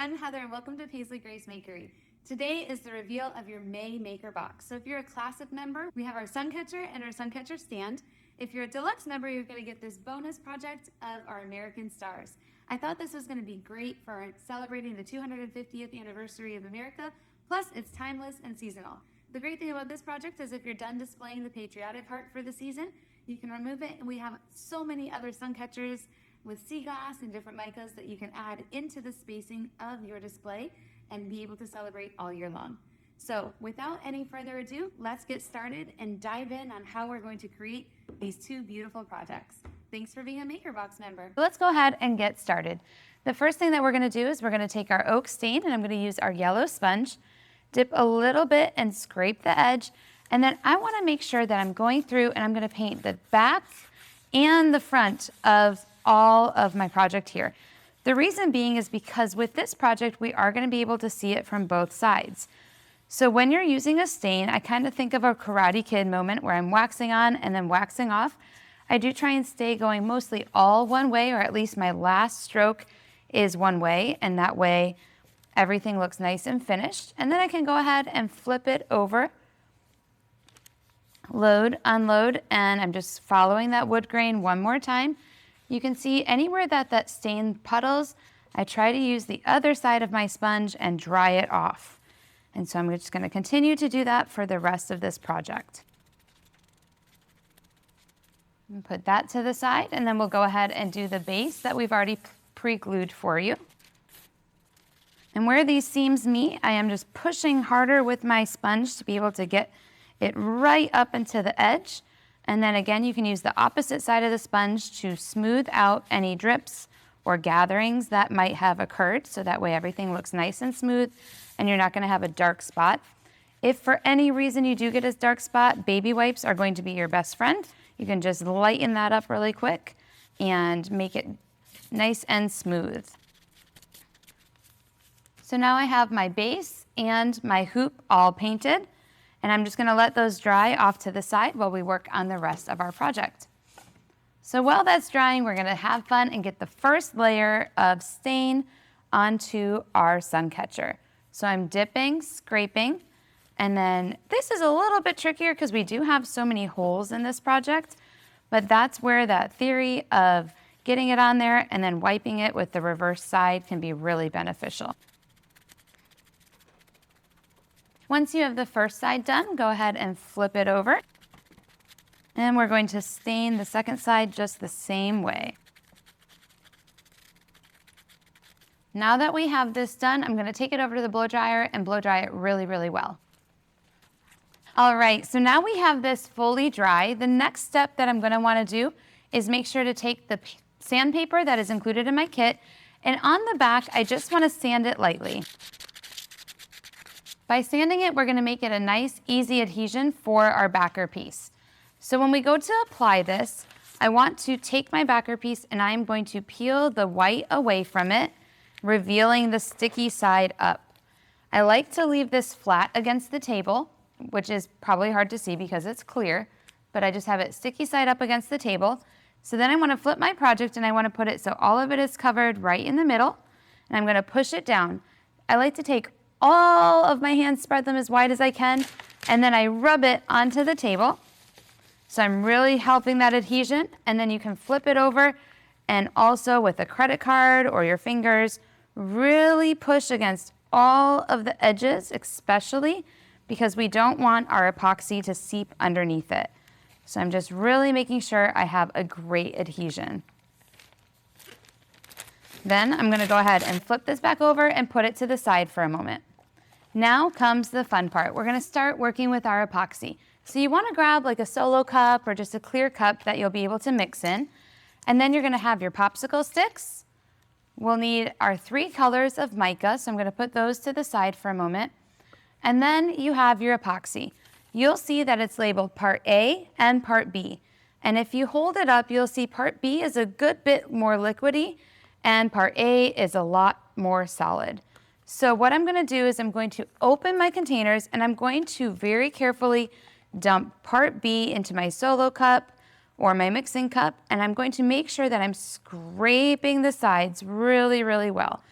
I'm Heather and welcome to Paisley Grace Makery. Today is the reveal of your May Maker box. So if you're a Classic member, we have our Suncatcher and our Suncatcher stand. If you're a Deluxe member, you're going to get this bonus project of our American stars. I thought this was going to be great for celebrating the 250th anniversary of America, plus it's timeless and seasonal. The great thing about this project is if you're done displaying the Patriotic heart for the season, you can remove it, and we have so many other Suncatchers with sea glass and different micas that you can add into the spacing of your display and be able to celebrate all year long. So without any further ado, let's get started and dive in on how we're going to create these two beautiful projects. Thanks for being a MakerBox member. Let's go ahead and get started. The first thing that we're going to do is we're going to take our oak stain, and I'm going to use our yellow sponge, dip a little bit and scrape the edge, and then I want to make sure that I'm going through and I'm going to paint the back and the front of all of my project here. The reason being is because with this project, we are going to be able to see it from both sides. So when you're using a stain, I kind of think of a Karate Kid moment where I'm waxing on and then waxing off. I do try and stay going mostly all one way, or at least my last stroke is one way, and that way everything looks nice and finished. And then I can go ahead and flip it over, load, unload, and I'm just following that wood grain one more time. You can see anywhere that that stain puddles, I try to use the other side of my sponge and dry it off. And so I'm just going to continue to do that for the rest of this project. And put that to the side, and then we'll go ahead and do the base that we've already pre-glued for you. And where these seams meet, I am just pushing harder with my sponge to be able to get it right up into the edge. And then again, you can use the opposite side of the sponge to smooth out any drips or gatherings that might have occurred, so that way everything looks nice and smooth and you're not going to have a dark spot. If for any reason you do get a dark spot, baby wipes are going to be your best friend. You can just lighten that up really quick and make it nice and smooth. So now I have my base and my hoop all painted, and I'm just going to let those dry off to the side while we work on the rest of our project. So while that's drying, we're going to have fun and get the first layer of stain onto our Suncatcher. So I'm dipping, scraping, and then this is a little bit trickier because we do have so many holes in this project, but that's where that theory of getting it on there and then wiping it with the reverse side can be really beneficial. Once you have the first side done, go ahead and flip it over. And we're going to stain the second side just the same way. Now that we have this done, I'm going to take it over to the blow dryer and blow dry it really, really well. All right, so now we have this fully dry. The next step that I'm going to want to do is make sure to take the sandpaper that is included in my kit, and on the back, I just want to sand it lightly. By sanding it, we're going to make it a nice, easy adhesion for our backer piece. So when we go to apply this, I want to take my backer piece and I'm going to peel the white away from it, revealing the sticky side up. I like to leave this flat against the table, which is probably hard to see because it's clear, but I just have it sticky side up against the table. So then I want to flip my project and I want to put it so all of it is covered right in the middle, and I'm going to push it down. I like to take all of my hands, spread them as wide as I can, and then I rub it onto the table. So I'm really helping that adhesion, and then you can flip it over and also with a credit card or your fingers, really push against all of the edges, especially because we don't want our epoxy to seep underneath it. So I'm just really making sure I have a great adhesion. Then I'm going to go ahead and flip this back over and put it to the side for a moment. Now comes the fun part. We're going to start working with our epoxy. So you want to grab like a solo cup or just a clear cup that you'll be able to mix in. And then you're going to have your popsicle sticks. We'll need our 3 colors of mica, so I'm going to put those to the side for a moment. And then you have your epoxy. You'll see that it's labeled Part A and Part B. And if you hold it up, you'll see Part B is a good bit more liquidy, and Part A is a lot more solid. So what I'm going to do is I'm going to open my containers and I'm going to very carefully dump Part B into my solo cup or my mixing cup, and I'm going to make sure that I'm scraping the sides really, really well.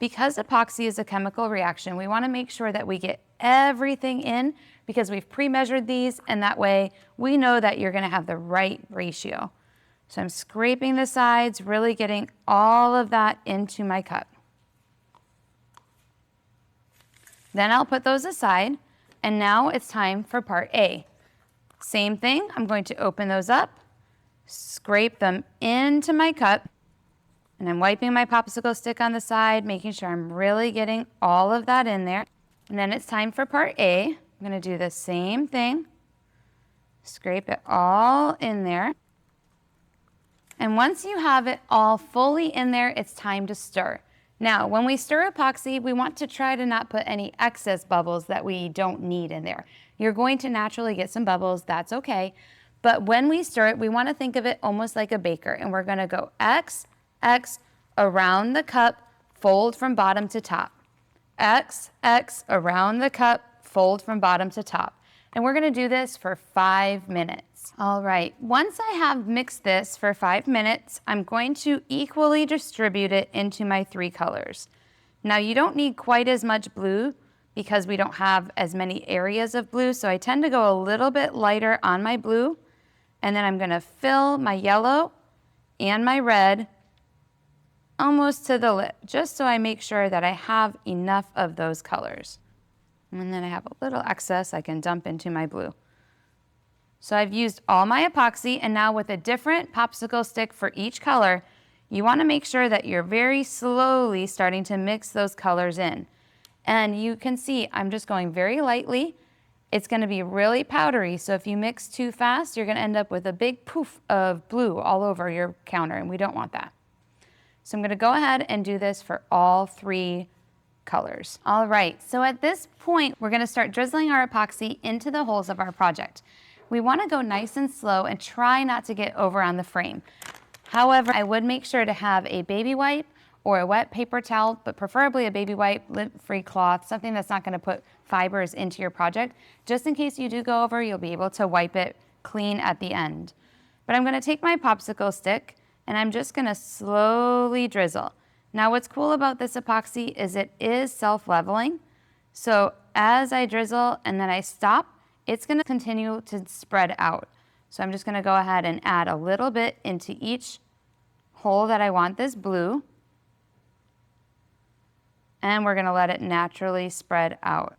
Because epoxy is a chemical reaction, we want to make sure that we get everything in because we've pre-measured these, and that way we know that you're going to have the right ratio. So I'm scraping the sides, really getting all of that into my cup. Then I'll put those aside, and now it's time for part A. Same thing, I'm going to open those up, scrape them into my cup, and I'm wiping my popsicle stick on the side, making sure I'm really getting all of that in there. And then it's time for part A. I'm gonna do the same thing. Scrape it all in there. And once you have it all fully in there, it's time to stir. Now, when we stir epoxy, we want to try to not put any excess bubbles that we don't need in there. You're going to naturally get some bubbles, that's okay. But when we stir it, we want to think of it almost like a baker, and we're gonna go X around the cup, fold from bottom to top. X around the cup, fold from bottom to top. And we're gonna do this for 5 minutes. All right, once I have mixed this for 5 minutes, I'm going to equally distribute it into my 3 colors. Now you don't need quite as much blue because we don't have as many areas of blue, so I tend to go a little bit lighter on my blue, and then I'm gonna fill my yellow and my red almost to the lip, just so I make sure that I have enough of those colors. And then I have a little excess I can dump into my blue. So I've used all my epoxy, and now with a different popsicle stick for each color, you want to make sure that you're very slowly starting to mix those colors in. And you can see I'm just going very lightly. It's going to be really powdery, so if you mix too fast, you're going to end up with a big poof of blue all over your counter, and we don't want that. So I'm going to go ahead and do this for all 3 colors. All right, so at this point, we're going to start drizzling our epoxy into the holes of our project. We want to go nice and slow and try not to get over on the frame. However, I would make sure to have a baby wipe or a wet paper towel, but preferably a baby wipe, lint-free cloth, something that's not going to put fibers into your project. Just in case you do go over, you'll be able to wipe it clean at the end. But I'm going to take my popsicle stick and I'm just going to slowly drizzle. Now what's cool about this epoxy is it is self-leveling. So as I drizzle and then I stop, it's going to continue to spread out. So I'm just going to go ahead and add a little bit into each hole that I want this blue. And we're going to let it naturally spread out.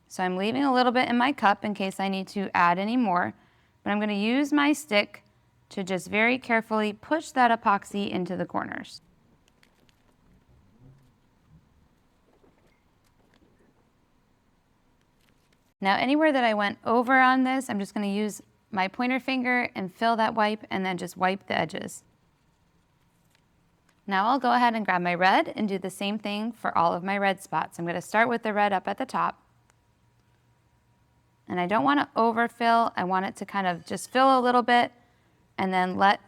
So I'm leaving a little bit in my cup in case I need to add any more, but I'm going to use my stick to just very carefully push that epoxy into the corners. Now anywhere that I went over on this, I'm just going to use my pointer finger and fill that wipe and then just wipe the edges. Now I'll go ahead and grab my red and do the same thing for all of my red spots. I'm going to start with the red up at the top. And I don't want to overfill. I want it to kind of just fill a little bit and then let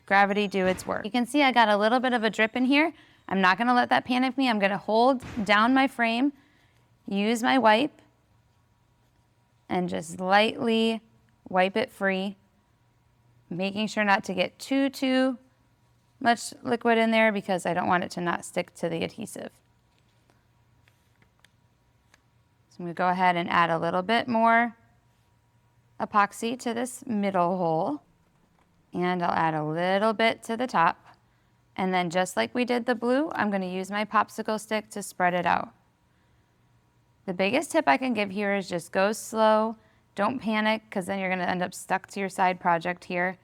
gravity do its work. You can see I got a little bit of a drip in here. I'm not going to let that panic me. I'm going to hold down my frame, use my wipe, and just lightly wipe it free, making sure not to get too much liquid in there because I don't want it to not stick to the adhesive. So I'm going to go ahead and add a little bit more epoxy to this middle hole, and I'll add a little bit to the top. And then just like we did the blue, I'm going to use my popsicle stick to spread it out. The biggest tip I can give here is just go slow. Don't panic because then you're going to end up stuck to your side project here.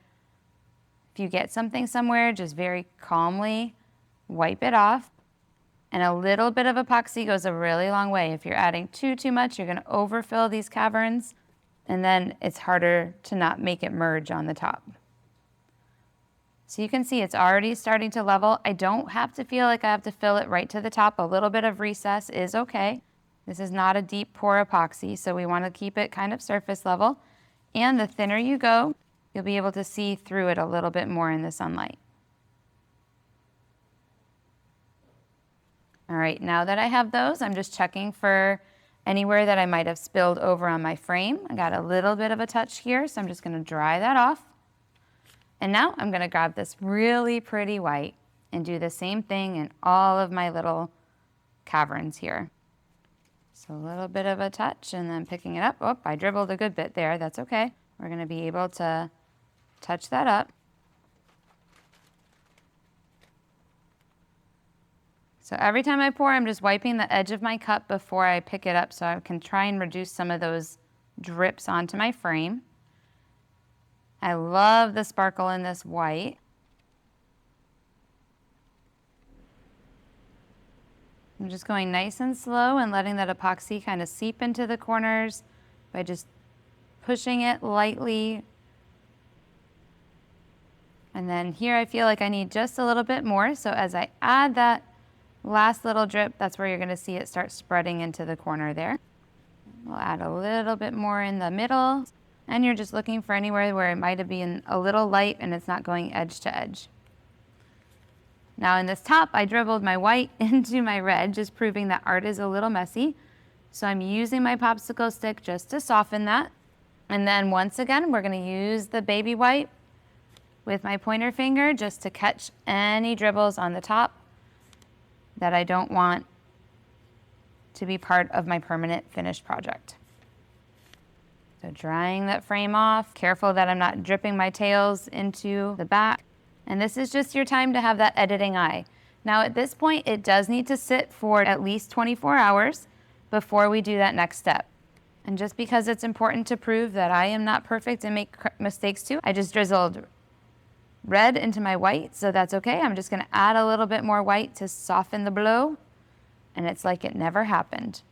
If you get something somewhere, just very calmly wipe it off. And a little bit of epoxy goes a really long way. If you're adding too much, you're going to overfill these caverns, and then it's harder to not make it merge on the top. So you can see it's already starting to level. I don't have to feel like I have to fill it right to the top. A little bit of recess is okay. This is not a deep pour epoxy, so we want to keep it kind of surface level. And the thinner you go, you'll be able to see through it a little bit more in the sunlight. All right, now that I have those, I'm just checking for anywhere that I might have spilled over on my frame. I got a little bit of a touch here, so I'm just going to dry that off. And now I'm going to grab this really pretty white, and do the same thing in all of my little caverns here. So a little bit of a touch and then picking it up. Oh, I dribbled a good bit there. That's okay. We're going to be able to touch that up. So every time I pour, I'm just wiping the edge of my cup before I pick it up so I can try and reduce some of those drips onto my frame. I love the sparkle in this white. I'm just going nice and slow and letting that epoxy kind of seep into the corners by just pushing it lightly. And then here I feel like I need just a little bit more. So as I add that last little drip, that's where you're going to see it start spreading into the corner there. We'll add a little bit more in the middle. And you're just looking for anywhere where it might have been a little light and it's not going edge to edge. Now in this top, I dribbled my white into my red, just proving that art is a little messy. So I'm using my popsicle stick just to soften that. And then once again, we're going to use the baby white with my pointer finger just to catch any dribbles on the top that I don't want to be part of my permanent finished project. So drying that frame off, careful that I'm not dripping my tails into the back. And this is just your time to have that editing eye. Now at this point, it does need to sit for at least 24 hours before we do that next step. And just because it's important to prove that I am not perfect and make mistakes too, I just drizzled red into my white, so that's okay. I'm just gonna add a little bit more white to soften the blow, and it's like it never happened.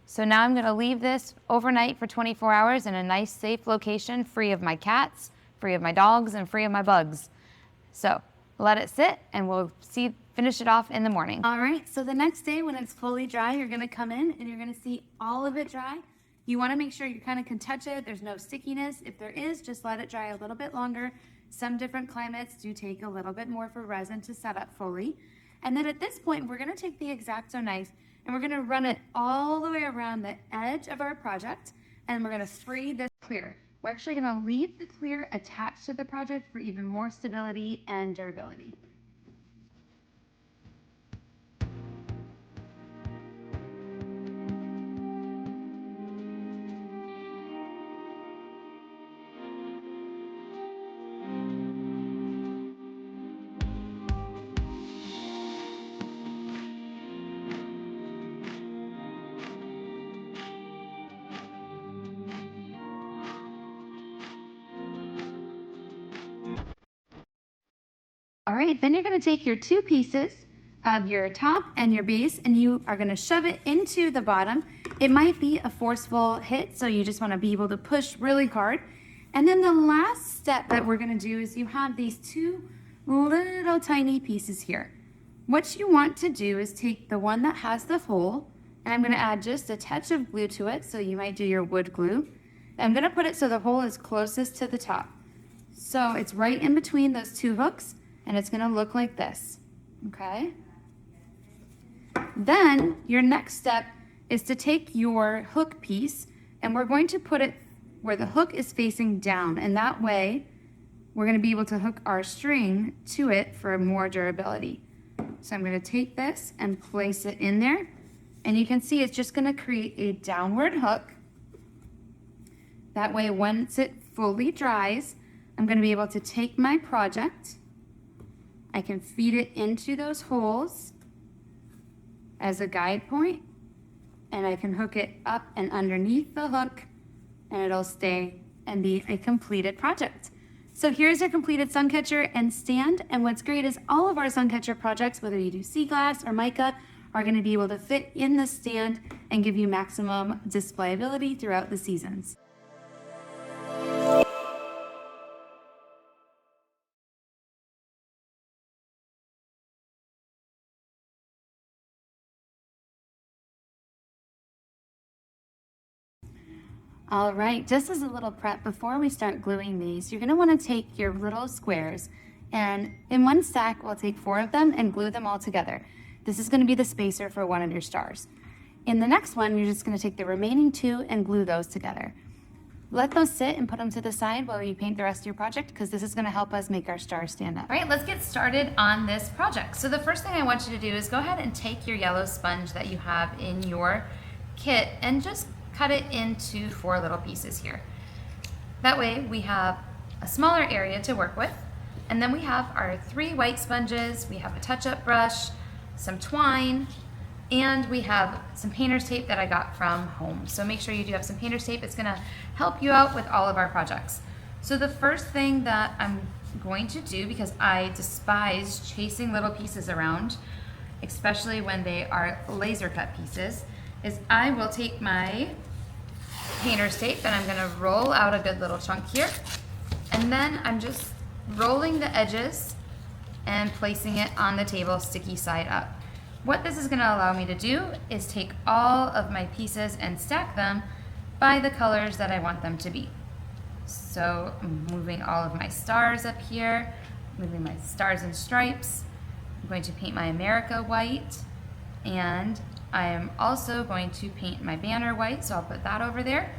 So now I'm gonna leave this overnight for 24 hours in a nice safe location, free of my cats, free of my dogs, and free of my bugs. So let it sit and we'll finish it off in the morning. All right, so the next day when it's fully dry, you're gonna come in and you're gonna see all of it dry. You wanna make sure you kind of can touch it. There's no stickiness. If there is, just let it dry a little bit longer. Some different climates do take a little bit more for resin to set up fully. And then at this point, we're gonna take the X-Acto knife and we're gonna run it all the way around the edge of our project, and we're gonna free this clear. We're actually gonna leave the clear attached to the project for even more stability and durability. All right, then you're gonna take your two pieces of your top and your base and you are gonna shove it into the bottom. It might be a forceful hit, so you just wanna be able to push really hard. And then the last step that we're gonna do is you have these two little tiny pieces here. What you want to do is take the one that has the hole, and I'm gonna add just a touch of glue to it, so you might do your wood glue. I'm gonna put it so the hole is closest to the top. So it's right in between those two hooks, and it's gonna look like this, okay? Then your next step is to take your hook piece and we're going to put it where the hook is facing down, and that way we're gonna be able to hook our string to it for more durability. So I'm gonna take this and place it in there, and you can see it's just gonna create a downward hook. That way, once it fully dries, I'm gonna be able to take my project, I can feed it into those holes as a guide point, and I can hook it up and underneath the hook, and it'll stay and be a completed project. So here's your completed Suncatcher and stand, and what's great is all of our Suncatcher projects, whether you do sea glass or mica, are gonna be able to fit in the stand and give you maximum displayability throughout the seasons. All right, just as a little prep, before we start gluing these, you're gonna wanna take your little squares, and in one stack, we'll take 4 of them and glue them all together. This is gonna be the spacer for one of your stars. In the next one, you're just gonna take the remaining 2 and glue those together. Let those sit and put them to the side while you paint the rest of your project, because this is going to help us make our stars stand up. All right, let's get started on this project. So the first thing I want you to do is go ahead and take your yellow sponge that you have in your kit and just cut it into 4 little pieces here. That way we have a smaller area to work with. And then we have our 3 white sponges, we have a touch-up brush, some twine, and we have some painter's tape that I got from home. So make sure you do have some painter's tape. It's gonna help you out with all of our projects. So the first thing that I'm going to do, because I despise chasing little pieces around, especially when they are laser cut pieces, is I will take my painter's tape and I'm gonna roll out a good little chunk here. And then I'm just rolling the edges and placing it on the table sticky side up. What this is going to allow me to do is take all of my pieces and stack them by the colors that I want them to be. So I'm moving all of my stars up here, moving my stars and stripes. I'm going to paint my America white, and I am also going to paint my banner white, so I'll put that over there.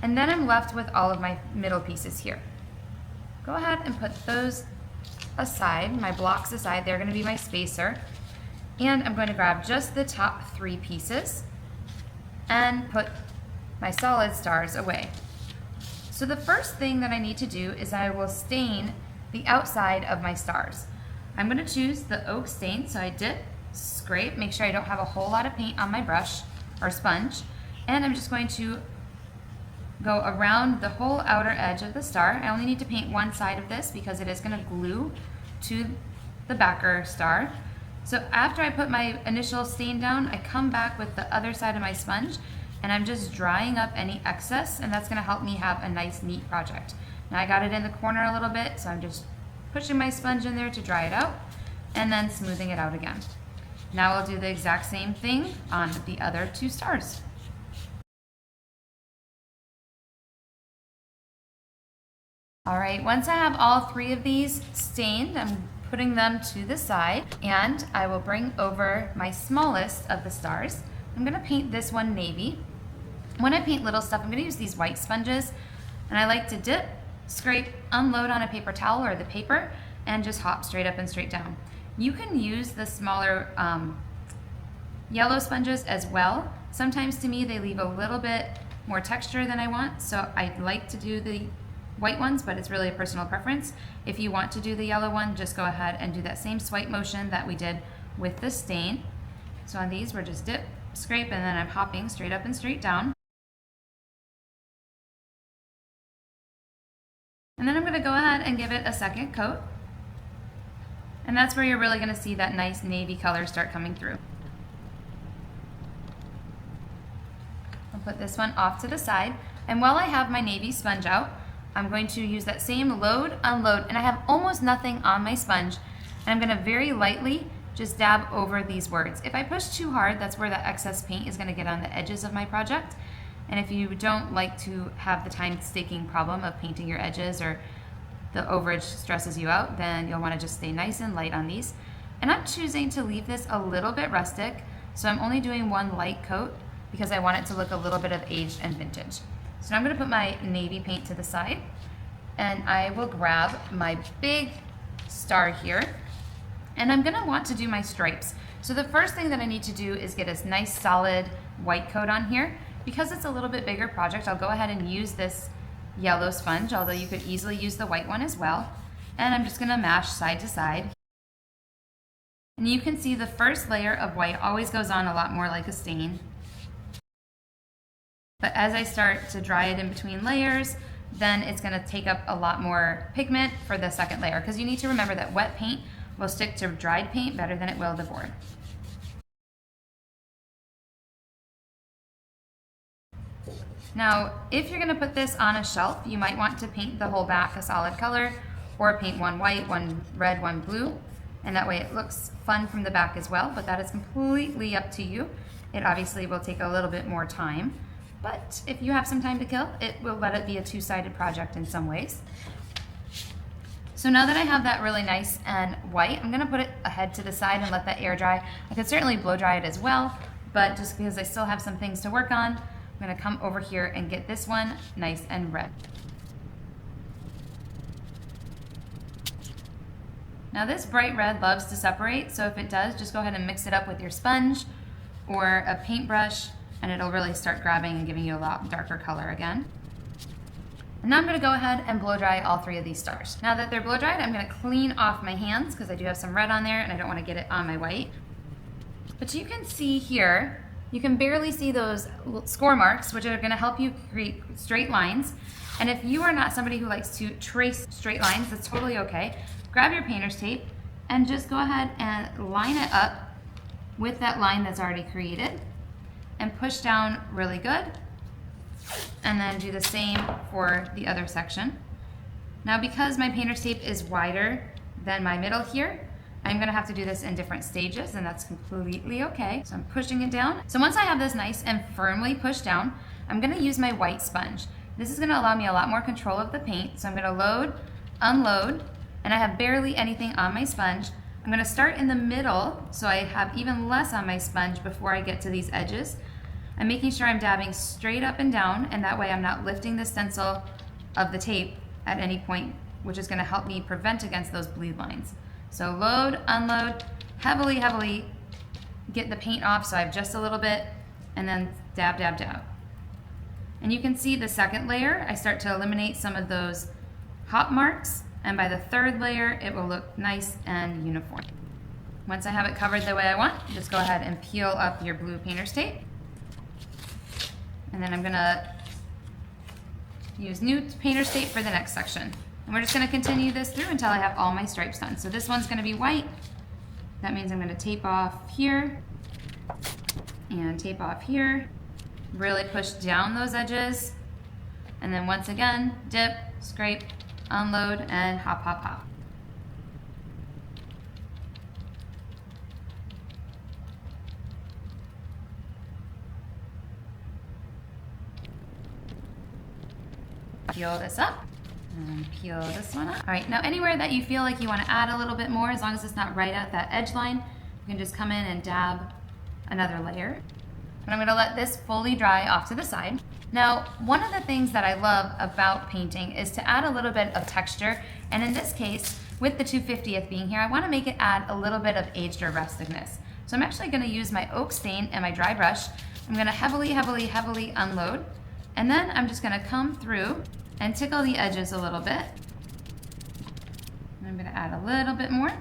And then I'm left with all of my middle pieces here. Go ahead and put those aside, my blocks aside. They're going to be my spacer. And I'm going to grab just the top 3 pieces and put my solid stars away. So the first thing that I need to do is I will stain the outside of my stars. I'm going to choose the oak stain, so I dip, scrape, make sure I don't have a whole lot of paint on my brush or sponge, and I'm just going to go around the whole outer edge of the star. I only need to paint one side of this because it is going to glue to the backer star. So after I put my initial stain down, I come back with the other side of my sponge and I'm just drying up any excess, and that's going to help me have a nice neat project. Now I got it in the corner a little bit, so I'm just pushing my sponge in there to dry it out and then smoothing it out again. Now I'll do the exact same thing on the other 2 stars. All right, once I have all 3 of these stained, I'm putting them to the side, and I will bring over my smallest of the stars. I'm gonna paint this one navy. When I paint little stuff, I'm gonna use these white sponges, and I like to dip, scrape, unload on a paper towel or the paper, and just hop straight up and straight down. You can use the smaller yellow sponges as well. Sometimes to me, they leave a little bit more texture than I want, so I like to do the white ones, but it's really a personal preference. If you want to do the yellow one, just go ahead and do that same swipe motion that we did with the stain. So on these, we're just dip, scrape, and then I'm hopping straight up and straight down. And then I'm going to go ahead and give it a second coat. And that's where you're really going to see that nice navy color start coming through. I'll put this one off to the side. And while I have my navy sponge out, I'm going to use that same load, unload, and I have almost nothing on my sponge. And I'm going to very lightly just dab over these words. If I push too hard, that's where that excess paint is going to get on the edges of my project. And if you don't like to have the time-taking problem of painting your edges, or the overage stresses you out, then you'll want to just stay nice and light on these. And I'm choosing to leave this a little bit rustic, so I'm only doing one light coat because I want it to look a little bit of aged and vintage. So now I'm going to put my navy paint to the side, and I will grab my big star here, and I'm going to want to do my stripes. So the first thing that I need to do is get a nice solid white coat on here. Because it's a little bit bigger project, I'll go ahead and use this yellow sponge, although you could easily use the white one as well. And I'm just going to mash side to side. And you can see the first layer of white always goes on a lot more like a stain. But as I start to dry it in between layers, then it's going to take up a lot more pigment for the second layer, because you need to remember that wet paint will stick to dried paint better than it will the board. Now, if you're going to put this on a shelf, you might want to paint the whole back a solid color, or paint one white, one red, one blue, and that way it looks fun from the back as well, but that is completely up to you. It obviously will take a little bit more time, but if you have some time to kill, it will let it be a two-sided project in some ways. So now that I have that really nice and white, I'm going to put it ahead to the side and let that air dry. I could certainly blow dry it as well, but just because I still have some things to work on, I'm gonna come over here and get this one nice and red. Now this bright red loves to separate, so if it does, just go ahead and mix it up with your sponge or a paintbrush, and it'll really start grabbing and giving you a lot darker color again. And now I'm gonna go ahead and blow dry all 3 of these stars. Now that they're blow dried, I'm gonna clean off my hands because I do have some red on there and I don't wanna get it on my white. But you can see here, you can barely see those score marks, which are gonna help you create straight lines. And if you are not somebody who likes to trace straight lines, that's totally okay. Grab your painter's tape and just go ahead and line it up with that line that's already created and push down really good. And then do the same for the other section. Now because my painter's tape is wider than my middle here, I'm gonna have to do this in different stages, and that's completely okay. So I'm pushing it down. So once I have this nice and firmly pushed down, I'm gonna use my white sponge. This is gonna allow me a lot more control of the paint. So I'm gonna load, unload, and I have barely anything on my sponge. I'm gonna start in the middle so I have even less on my sponge before I get to these edges. I'm making sure I'm dabbing straight up and down, and that way I'm not lifting the stencil of the tape at any point, which is gonna help me prevent against those bleed lines. So load, unload, heavily get the paint off so I have just a little bit, and then dab, dab, dab. And you can see the second layer, I start to eliminate some of those hot marks, and by the third layer, it will look nice and uniform. Once I have it covered the way I want, just go ahead and peel up your blue painter's tape. And then I'm gonna use new painter's tape for the next section. And we're just gonna continue this through until I have all my stripes done. So this one's gonna be white. That means I'm gonna tape off here and tape off here. Really push down those edges. And then once again, dip, scrape, unload, and hop, hop, hop. Peel this up and peel this one up. All right, now anywhere that you feel like you want to add a little bit more, as long as it's not right at that edge line, you can just come in and dab another layer. But I'm gonna let this fully dry off to the side. Now, one of the things that I love about painting is to add a little bit of texture, and in this case, with the 250th being here, I wanna make it add a little bit of aged or rusticness. So I'm actually gonna use my oak stain and my dry brush. I'm gonna heavily unload, and then I'm just gonna come through and tickle the edges a little bit. And I'm gonna add a little bit more.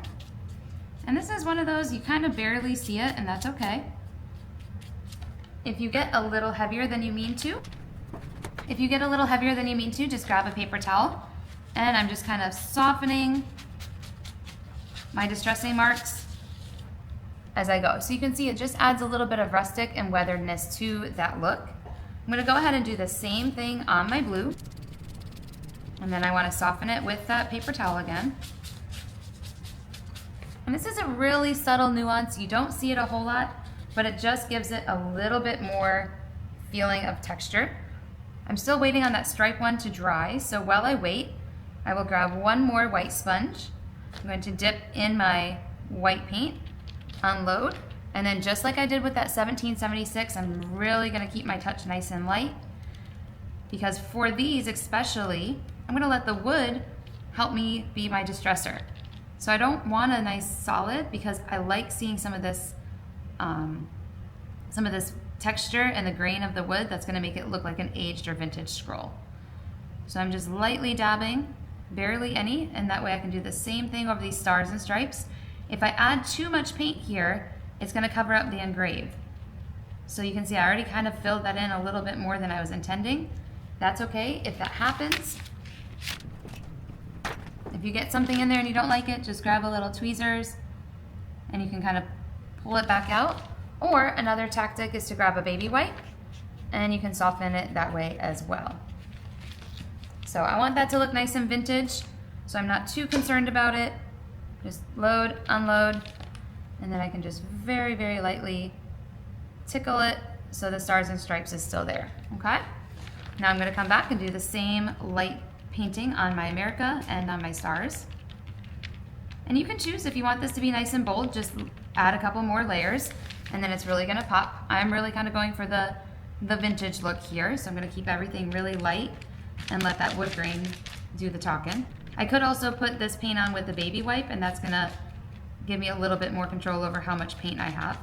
And this is one of those, you kind of barely see it, and that's okay. If you get a little heavier than you mean to, just grab a paper towel, and I'm just kind of softening my distressing marks as I go. So you can see it just adds a little bit of rustic and weatheredness to that look. I'm gonna go ahead and do the same thing on my blue, and then I wanna soften it with that paper towel again. And this is a really subtle nuance. You don't see it a whole lot, but it just gives it a little bit more feeling of texture. I'm still waiting on that stripe one to dry, so while I wait, I will grab one more white sponge. I'm going to dip in my white paint, unload, and then just like I did with that 1776, I'm really gonna keep my touch nice and light, because for these especially, I'm gonna let the wood help me be my distressor. So I don't want a nice solid, because I like seeing some of this texture and the grain of the wood that's gonna make it look like an aged or vintage scroll. So I'm just lightly dabbing, barely any, and that way I can do the same thing over these stars and stripes. If I add too much paint here, it's gonna cover up the engrave. So you can see I already kind of filled that in a little bit more than I was intending. That's okay if that happens. If you get something in there and you don't like it, just grab a little tweezers and you can kind of pull it back out. Or another tactic is to grab a baby wipe and you can soften it that way as well. So I want that to look nice and vintage, so I'm not too concerned about it. Just load, unload, and then I can just very, very lightly tickle it so the stars and stripes is still there, okay? Now I'm gonna come back and do the same light painting on my mica and on my stars. And you can choose if you want this to be nice and bold, just add a couple more layers and then it's really gonna pop. I'm really kind of going for the the vintage look here, so I'm gonna keep everything really light and let that wood grain do the talking. I could also put this paint on with a baby wipe, and that's gonna give me a little bit more control over how much paint I have.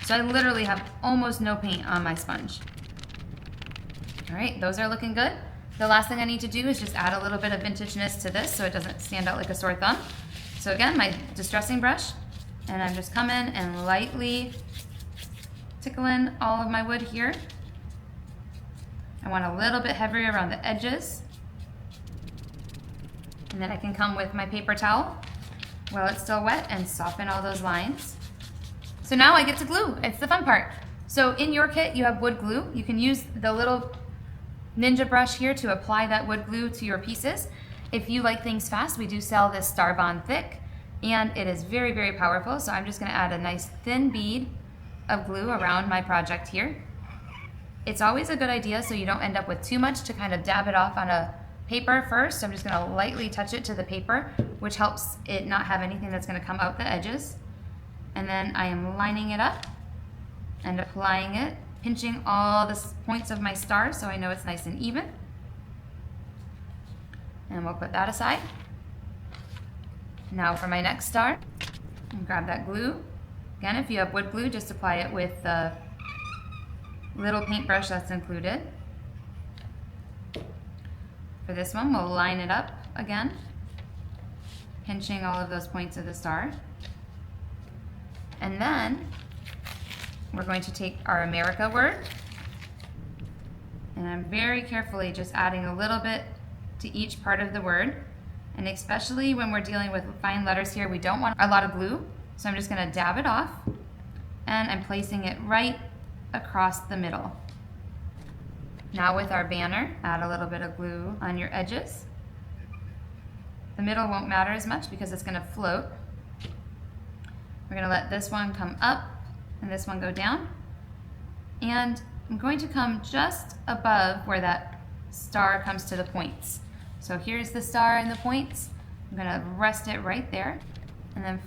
So I literally have almost no paint on my sponge. All right, those are looking good. The last thing I need to do is just add a little bit of vintageness to this so it doesn't stand out like a sore thumb. So again, my distressing brush, and I'm just coming and lightly tickling all of my wood here. I want a little bit heavier around the edges. And then I can come with my paper towel while it's still wet and soften all those lines. So now I get to glue. It's the fun part. So in your kit, you have wood glue. You can use the little ninja brush here to apply that wood glue to your pieces. If you like things fast, we do sell this Star Bond Thick, and it is very, very powerful. So I'm just gonna add a nice thin bead of glue around my project here. It's always a good idea so you don't end up with too much to kind of dab it off on a paper first. I'm just gonna lightly touch it to the paper, which helps it not have anything that's gonna come out the edges. And then I am lining it up and applying it, pinching all the points of my star so I know it's nice and even. And we'll put that aside. Now for my next star, and grab that glue. Again, if you have wood glue, just apply it with the little paintbrush that's included. For this one, we'll line it up again, pinching all of those points of the star. And then we're going to take our America word, and I'm very carefully just adding a little bit to each part of the word. And especially when we're dealing with fine letters here, we don't want a lot of glue. So I'm just gonna dab it off, and I'm placing it right across the middle. Now with our banner, add a little bit of glue on your edges. The middle won't matter as much because it's gonna float. We're gonna let this one come up and this one go down. And I'm going to come just above where that star comes to the points. So here's the star and the points. I'm gonna rest it right there. And then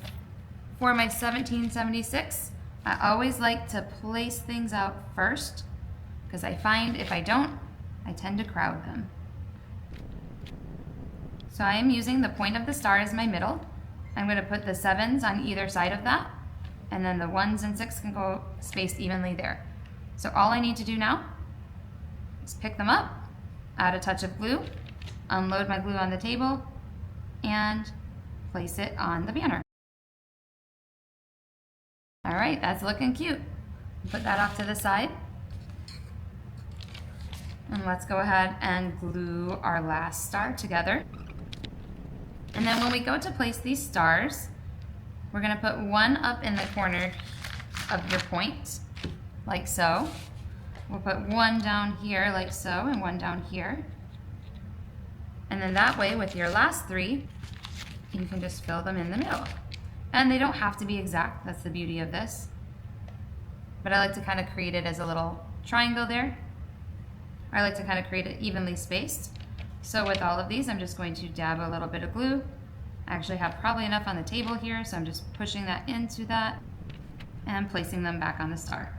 for my 1776, I always like to place things out first, because I find if I don't, I tend to crowd them. So I am using the point of the star as my middle. I'm going to put the 7s on either side of that, and then the 1s and 6 can go spaced evenly there. So all I need to do now is pick them up, add a touch of glue, unload my glue on the table, and place it on the banner. All right, that's looking cute. Put that off to the side. And let's go ahead and glue our last star together. And then when we go to place these stars, we're gonna put one up in the corner of your point, like so. We'll put one down here like so, and one down here. And then that way, with your last 3, you can just fill them in the middle. And they don't have to be exact, that's the beauty of this. But I like to kind of create it as a little triangle there. I like to kind of create it evenly spaced. So with all of these, I'm just going to dab a little bit of glue. I actually have probably enough on the table here, so I'm just pushing that into that and placing them back on the star.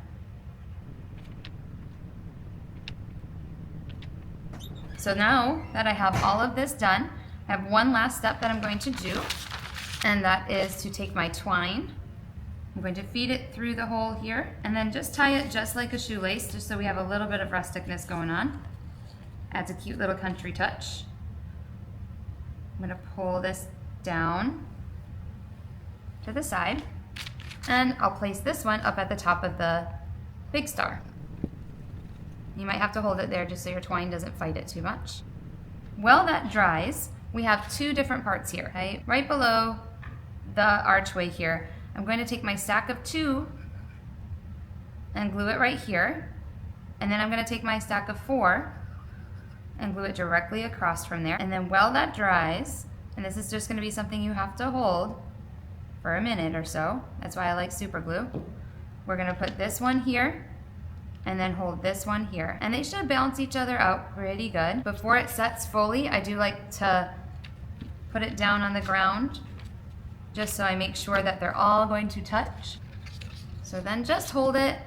So now that I have all of this done, I have one last step that I'm going to do, and that is to take my twine. I'm going to feed it through the hole here, and then just tie it just like a shoelace, just so we have a little bit of rusticness going on. Adds a cute little country touch. I'm going to pull this down to the side, and I'll place this one up at the top of the big star. You might have to hold it there just so your twine doesn't fight it too much. While that dries, we have 2 different parts here, right? Right below the archway here, I'm going to take my stack of 2 and glue it right here. And then I'm going to take my stack of 4 and glue it directly across from there. And then while that dries, and this is just going to be something you have to hold for a minute or so, that's why I like super glue, we're going to put this one here and then hold this one here. And they should balance each other out pretty good. Before it sets fully, I do like to put it down on the ground just so I make sure that they're all going to touch. So then just hold it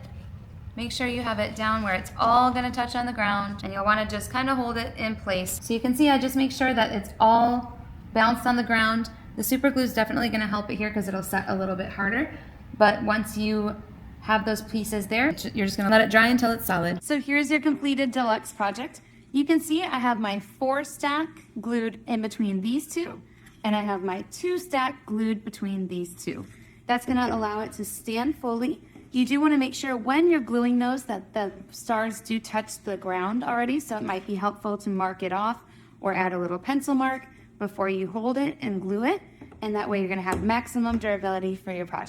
Make sure you have it down where it's all gonna touch on the ground, and you'll wanna just kind of hold it in place. So you can see I just make sure that it's all bounced on the ground. The super glue is definitely gonna help it here because it'll set a little bit harder. But once you have those pieces there, you're just gonna let it dry until it's solid. So here's your completed deluxe project. You can see I have my 4 stack glued in between these two, and I have my 2 stack glued between these two. That's gonna allow it to stand fully. You do wanna make sure when you're gluing those that the stars do touch the ground already, so it might be helpful to mark it off or add a little pencil mark before you hold it and glue it, and that way you're gonna have maximum durability for your project.